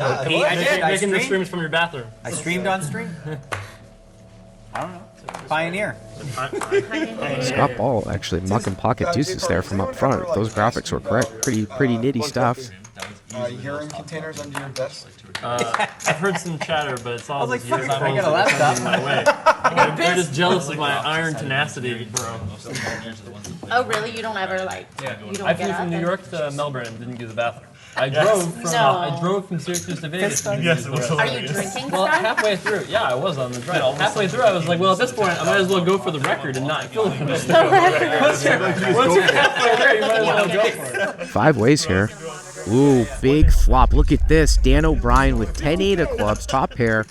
I did. Making the streams from your bathroom. I streamed on stream. I don't know. Pioneer. Scott Ball actually mucking pocket deuces there from up front. If those graphics were correct, pretty nitty stuff. Urine containers under your desk? I've heard some chatter, but it's all like, these years fuck, I've I got a always laptop. my way. They're just jealous of my iron tenacity, bro. Oh, really? You don't ever, like, you don't I get flew up from New and- York to Melbourne and didn't use the bathroom. I drove from Syracuse to Vegas. Yes, it was Are you drinking Well, stuff? halfway through, yeah, I was on the drive. Halfway through, I was like, well, at this point, I might as well go for the record and not feel it. Once you're halfway there, you might as well go for it. 5 ways here. Ooh, big flop. Look at this. Dan O'Brien with 10-8 of clubs, top pair,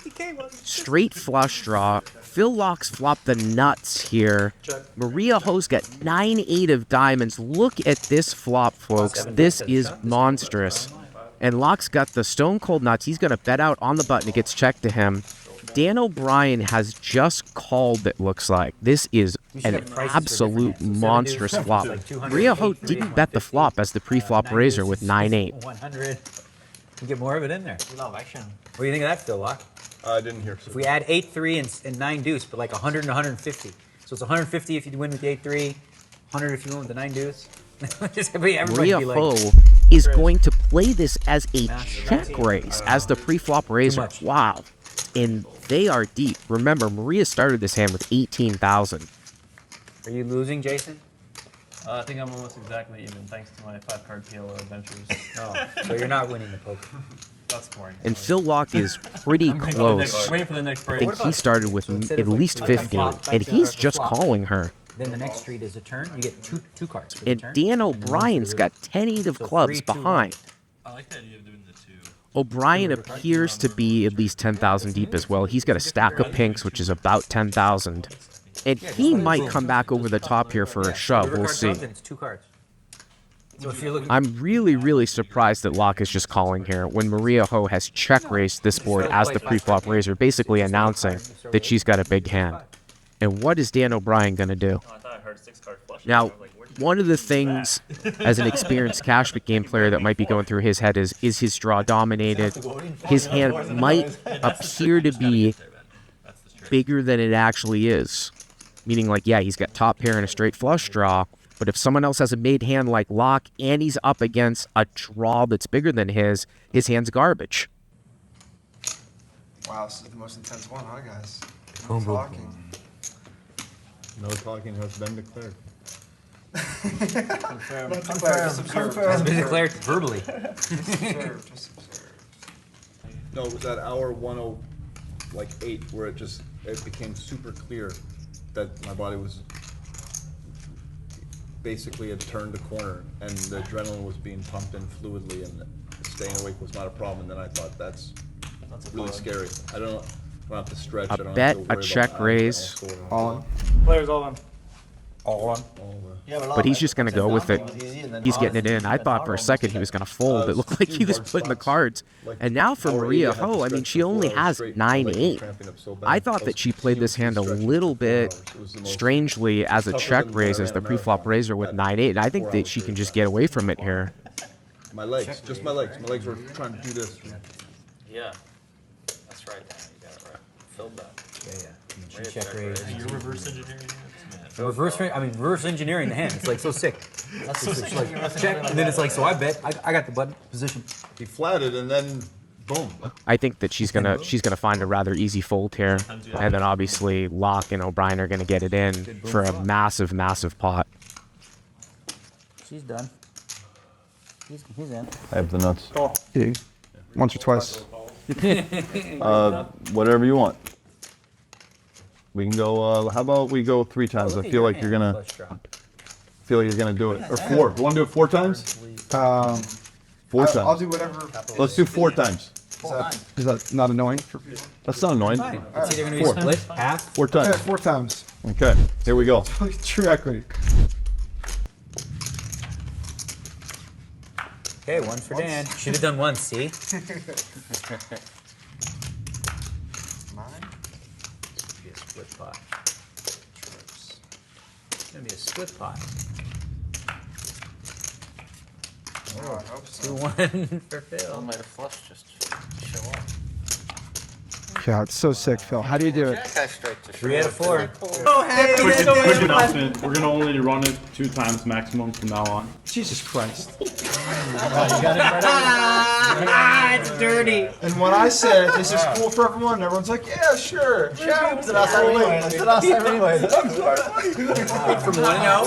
straight flush draw. Phil Laak's flopped the nuts here. Maria Ho's got 9-8 of diamonds. Look at this flop, folks. This is monstrous. And Laak's got the stone cold nuts. He's going to bet out on the button. It gets checked to him. Dan O'Brien has just called, it looks like. This is an absolute monstrous flop. Maria Ho didn't bet the flop as the pre-flop raiser with 9-8. 100. You get more of it in there. What do you think of that, Phil Laak? I didn't hear. If we add 8-3 and 9 deuce, but like 100 and 150. So it's 150 if you win with the 8-3, 100 if you win with the 9 deuce. Maria Ho is going to play this as a check raise, as the pre-flop raiser. Wow. And they are deep. Remember, Maria started this hand with 18,000. Are you losing, Jason? I think I'm almost exactly even, thanks to my 5-card PLO adventures. Oh, so you're not winning the poker. That's boring. And Phil Laak is pretty close. Waiting for the next I break. think he started with at least 50, and he's just calling her. Then the next street is a turn. You get two cards. For the And turn. Dan O'Brien's got 10-8 of clubs behind. I like the idea of doing the 2. O'Brien appears to be at least 10,000 deep as well. He's got a stack of pinks, which is about 10,000. And he might come back over the top here for a shove. We'll see. It's 2 cards. So if you're looking, I'm really surprised that Laak is just calling here when Maria Ho has check raised this board as the pre-flop raiser, basically announcing that she's got a big hand. And what is Dan O'Brien going to do? I thought I heard 6-card flush. Now, one of the things as an experienced cash game player that might be going through his head is his draw dominated? His hand might appear to be bigger than it actually is. Meaning like, yeah, he's got top pair and a straight flush draw, but if someone else has a made hand like Laak and he's up against a draw that's bigger than his hand's garbage. Wow, this is the most intense one, huh, guys? Boom, boom. Talking. No talking has been declared. Not declared, just observed. has been declared verbally. Just observed, just observed. No, it was at hour 1:08 where it became super clear that my body was basically had turned the corner and the adrenaline was being pumped in fluidly and staying awake was not a problem. And then I thought that's really scary. I don't have to stretch. I A don't bet, have to a worry check about raise, All in. Players all in. All on. but he's just going to go with it. He's getting it in. I thought for a second he was going to fold. It looked like he was putting the cards. And now for Maria Ho, I mean, she only has 9-8. I thought that she played this hand a little bit strangely as a check raise, as the pre-flop raiser with 9-8. And I think that she can just get away from it here. My legs, just my legs. My legs were trying to do this. Yeah. That's right. You got it right. Filled that. Yeah. Check raise. You're reverse engineering it? Reverse engineering the hand. It's like so sick. That's so sick. Like, check, and then it's like, so I bet I got the button position. He flatted and then boom. I think that she's gonna find a rather easy fold here, and then obviously Laak and O'Brien are gonna get it in for a massive pot. She's done. He's in. I have the nuts. Yeah. Once or twice. Whatever you want. We can go. How about we go 3 times? I feel like you're gonna. Do it. Or 4. You want to do it 4 times? 4 times. I'll do whatever. Let's do 4 times. Is that not annoying for people? That's not annoying. It's either gonna be 4. split, half. 4 Yeah, times. 4 times. Okay. Here we go. True equity. Okay, 1 for Dan. Should have done 1, see? Mine? Be a split pot. It's gonna be a split pot. Oh, I hope so. 2-1 for Phil. Might have flushed just Yeah, it's so sick, Phil. How do you do it? 3 out of 4. Quick announcement, we're gonna only run it 2 times maximum from now on. Jesus Christ. It's dirty. And when I said this is cool for everyone, everyone's like, yeah, sure. Yeah, it's outside anyway. It's outside anyway. From 1-0,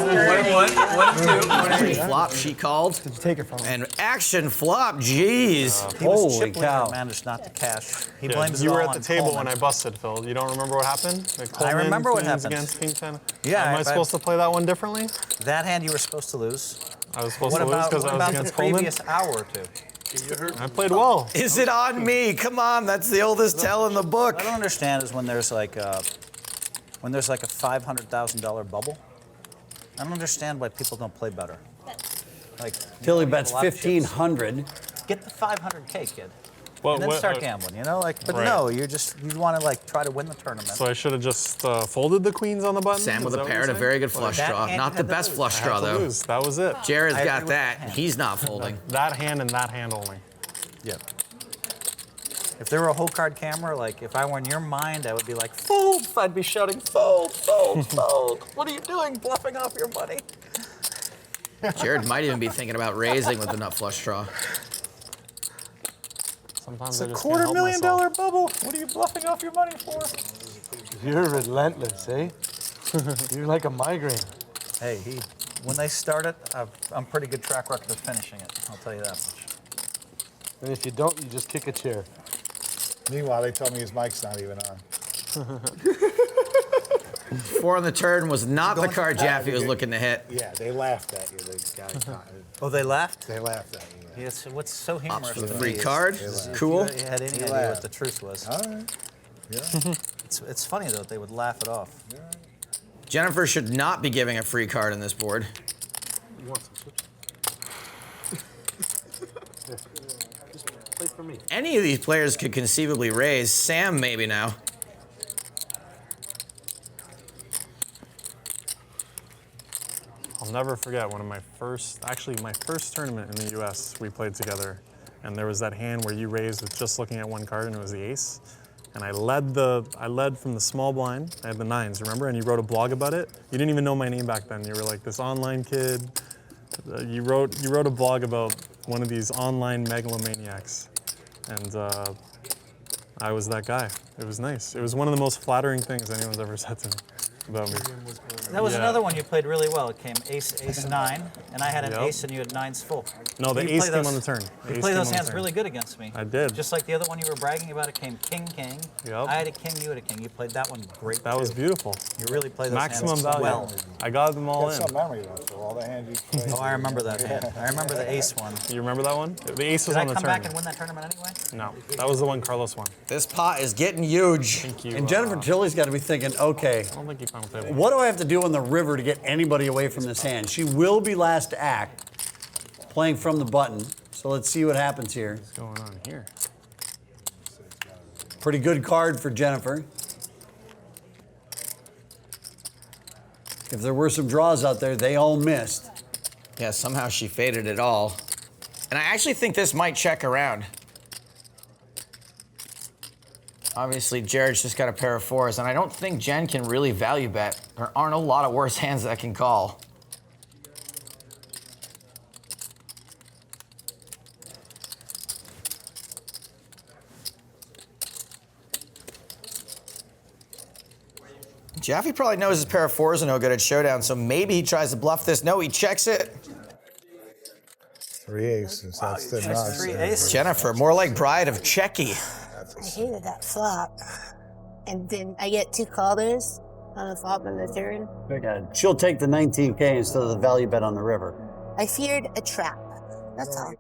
1-1, 1-2. Flop, she called. Did you take it from me? And action flop, jeez. He was Holy chipping cow. and managed not to cash. He Yeah, blames you it were all at the on table Coleman. when I busted, Phil. You don't remember what happened? Like Coleman, remember what queens happened. against King 10. Yeah, Am I supposed to play that one differently? That hand you were supposed to lose. I was supposed What to lose about, because what I was about the against Coleman. previous hour or two? I played well. Is it on me? Come on, that's the oldest tell in the book. What I don't understand is when there's like a $500,000 bubble. I don't understand why people don't play better. Like Tilly bets 1,500. Get the 500K, kid. Well, And then start gambling, you know? Like, but no, you want to like try to win the tournament. So I should have just folded the queens on the button? Sam Is with a that what pair you're and a saying? very good flush That draw. hand Not the had to best lose. flush I had draw, to though. lose. That was it. Jared's I got agree with that. that hand. He's not folding. That hand and that hand only. Yeah. If there were a whole card camera, like if I were in your mind, I would be like, fold. I'd be shouting, fold, fold, fold. What are you doing, bluffing off your money? Jared might even be thinking about raising with the nut flush draw. Sometimes It's I a just can't help $250,000 bubble. What are you bluffing off your money for? You're relentless, eh? You're like a migraine. Hey, when they start it, I'm pretty good track record of finishing it. I'll tell you that much. And if you don't, you just kick a chair. Meanwhile, they told me his mic's not even on. 4 on the turn was not the card Jaffe was looking to hit. Yeah, they laughed at you. They got Oh, they laughed? They laughed at you. Yeah. Yes. What's so humorous For the to free me is card. Cool. if you had any idea what the truth was. All right. Yeah. It's funny though, they would laugh it off. Jennifer should not be giving a free card on this board. You want some switch? Just play for me. Any of these players could conceivably raise. Sam maybe now. I'll never forget one of my first tournament in the U.S. we played together, and there was that hand where you raised with just looking at one card, and it was the ace. And I led from the small blind. I had the 9s, remember? And you wrote a blog about it. You didn't even know my name back then. You were like this online kid. You wrote a blog about one of these online megalomaniacs, and I was that guy. It was nice. It was one of the most flattering things anyone's ever said to me about me. That was Yeah. another one you played really well. It came ace, 9, and I had an Yep. ace and you had 9s full. No, the You ace play came those- on the turn. The You ace play came those on the hands turn. really good against me. I did. Just like the other one you were bragging about, it came king. Yep. I had a king, you had a king. You played that one great. That was too. beautiful. You really played those Maximum hands value. well. I got them all Got in. some memory though, so all the hands you played. Oh, I remember that hand. I remember the ace one. You remember that one? The ace was Did I on the come turn. back and win that tournament anyway? No, that was the one Carlos won. This pot is getting huge. Thank you. And Jennifer Tilly's got to be thinking, okay, I don't think you found the table. what do I have to do on the river to get anybody away from this hand? She will be last to act, playing from the button. So let's see what happens here. What's going on here? Pretty good card for Jennifer. If there were some draws out there, they all missed. Yeah, somehow she faded it all. And I actually think this might check around. Obviously, Jared's just got a pair of 4s, and I don't think Jen can really value bet. There aren't a lot of worse hands that can call. Jaffe probably knows his pair of 4s are no good at showdown, so maybe he tries to bluff this. No, he checks it. 3 aces. That's the nuts. 3 aces. Jennifer, more like bride of Checky. I hated that flop. And then I get 2 callers on the flop and the turn. She'll take the 19K instead of the value bet on the river. I feared a trap. That's all.